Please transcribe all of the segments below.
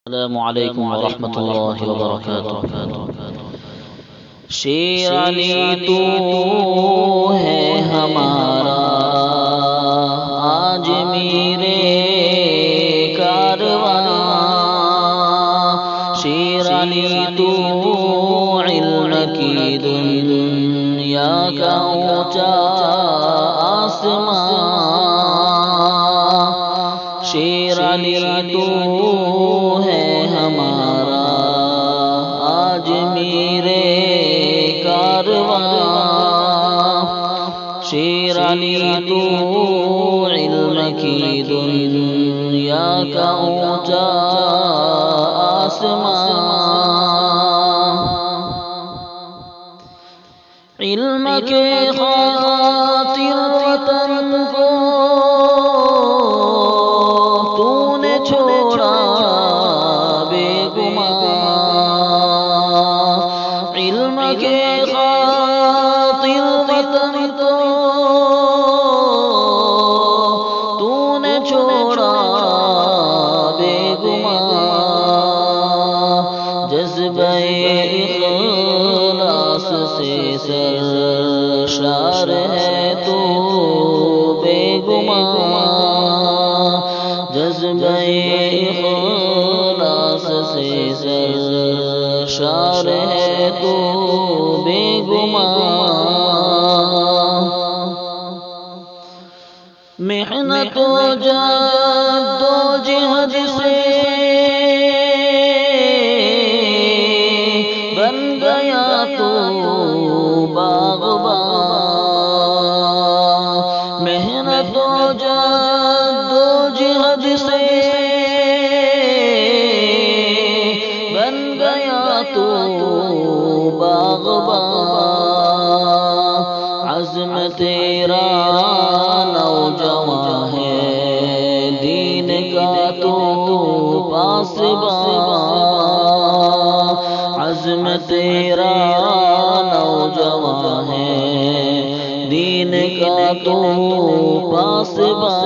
السلام علیکم ورحمۃ اللہ وبرکاتہ۔ شیر علی تو ہے ہمارا آج میرے کارواں، شیر علی تو علم کی دنیا کا اونچا آسمان، شیر علی تو ہمارا آج میرے کارواں، شیر علی تو علم کی دنیا کا اونچا آسمان، علم کے خاطر وطن کو تو نے چھوڑا علم کے خاطر وطن کو تو نے چھوڑا بے گمان، جذبہ اخلاص سے سرشار ہے تو بے گمان، جذبہ اخلاص سے سرشار ہے تو بے گمان، محنت و جد و جہد سے بن گیا تو باغباں، محنت و جد و جہد سے بن گیا تو باغباں، عزم تیرا نوجواں ہے دین کا تو پاسباں، عزم تیرا نوجواں ہے دین کا تو پاسباں،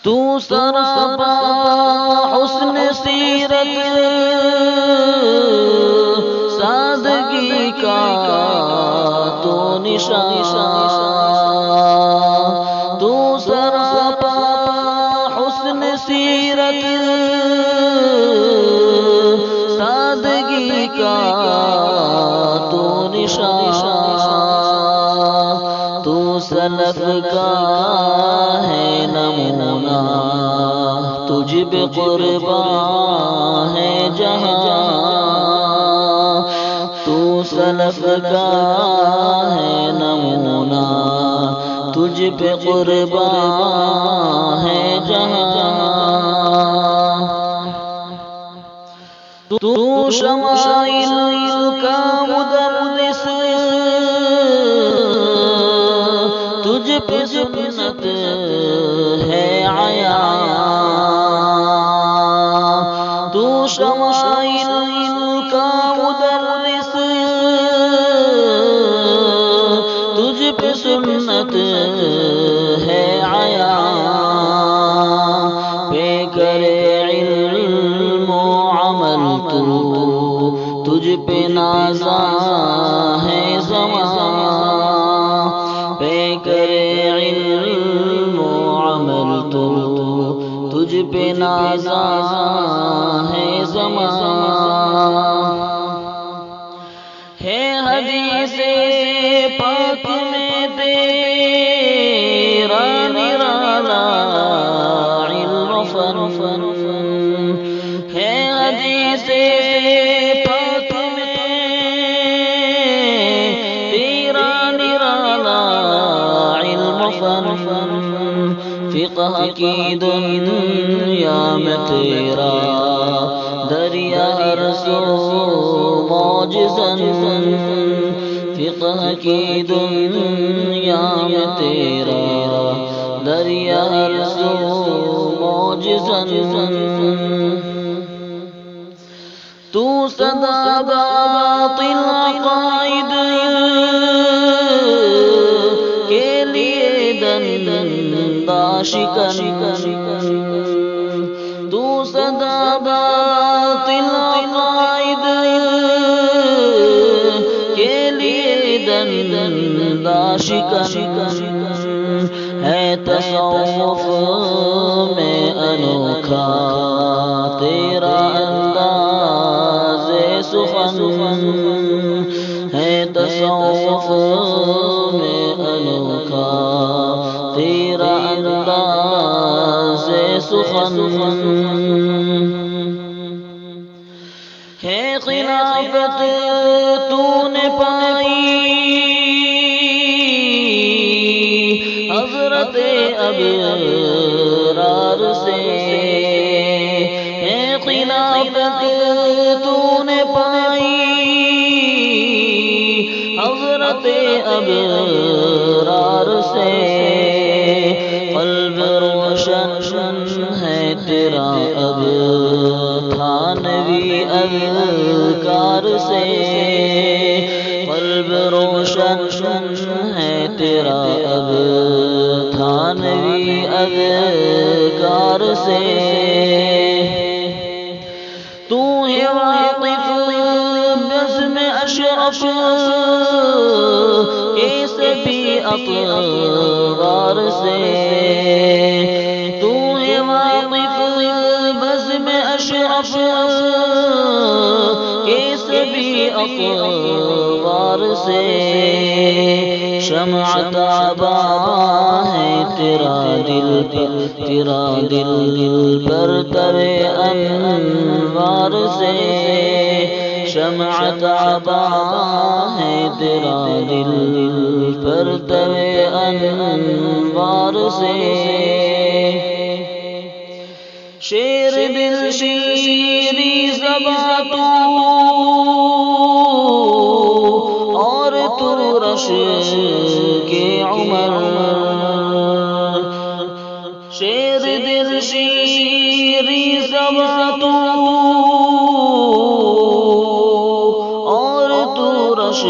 تو سراپا حسن سیرت سادگی کا تو نشان، تو سراپا حسن سیرت سادگی کا تو نشان، تو سلف کا ہے نمونہ تجھ پہ قرباں ہے جہاں، تو سلف کا ہے نمونہ تجھ پہ قرباں ہے جہاں، تو شمائل کا مدرس تجھ پہ سنت ہے عیاں، تو شمائل کا مدرس تجھ پہ سنت ہے عیاں، پہ کرے علم و عمل تو تجھ پہ نازاں ہے زمان، پہ کرے علم و عمل تو تجھ پہ نازاں ہے زمان، ہے حدیث پاک میں تیرا نرالا علم فن، ہے حدیث پاک میں تیرا نرالا علم فن، فقہ کی دنیا میں تیرا دریا رسو معجزن، فقہ کی دنیا میں تیرا دریا رسو معجزن، تو صدا باطل عقائد کے لیے دندان شکن تو صدا باطل عقائد کے لیے دندہ شکن ہے تصوف میں انوکھا تیرا انداز سخن ہے تصوف میں انوکھا تیرا انداز سخن ہے خلافت تو نے پائی حضرت ابرار سے ہے خلافت تو نے پائی حضرت ابرار سے قلب روشن ہے تیرا اب تھانوی اذکار سے قلب روشن ہے تیرا اب تھانوی اذکار سے تو ہے واقف بزم اشرف کے سبھی اطوار سے تو ہے واقف بزم اشرف کے سبھی اطوار سے شمع تابا ہے تیرا دل پر ترے انوار سے شمع تابا ہے تیرا دل پر ترے انوار سے شیر دل شیری زبان تو اور تو رش کے عمر شیر دل شیری زبان تو اور تو رش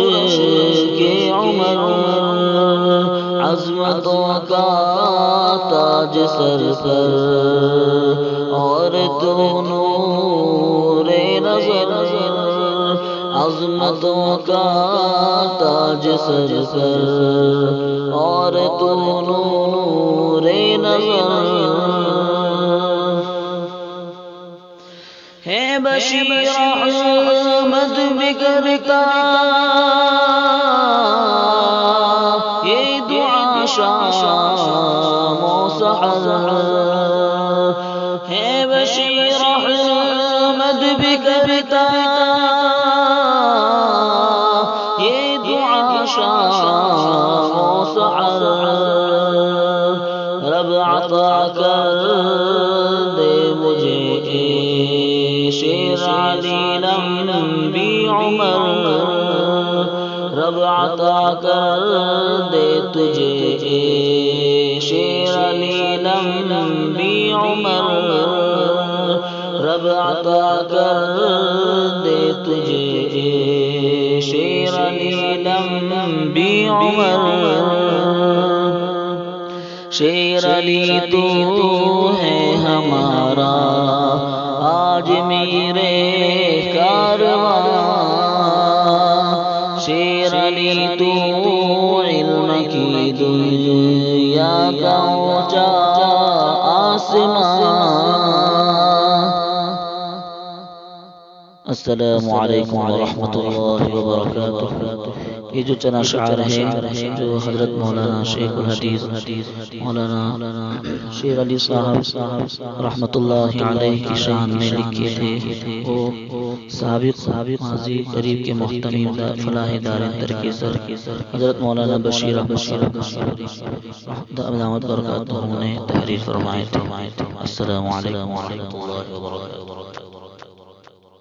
کے عمر عظمتوں کا تاج سر پر اور تو نور نظر عظمتوں کا تاج سر پر اور تو نور نظر ہے بشیر احمد بکرتا یہ دعا شام و سحر ہے بشیر احمد بکرتا یہ دعا شام و سحر رب عطا کر دے مجھے شیر علی لمبی عمر رب عطا کر دے تجھے شیر علی لمبی عمر رب عطا کر دے تجھے شیر علی لمبی عمر شیر علی تو ہے ہمارا آج میرے کارواں شیر علی تو علم کی دنیا کا اونچا آسمان السلام علیکم ورحمۃ اللہ وبرکاتہ یہ جو چند اشعار ہیں جو حضرت مولانا شیخ الحدیث مولانا شیر علی صاحب رحمۃ اللہ علیہ کی شان میں لکھے تھے وہ سابق ماضی قریب کے محتمیم فلاح دار ترکیزر حضرت مولانا بشیر احمد دامت برکاتہ نے تحریر فرمائے تھے السلام علیکم ورحمۃ اللہ وبرکاتہ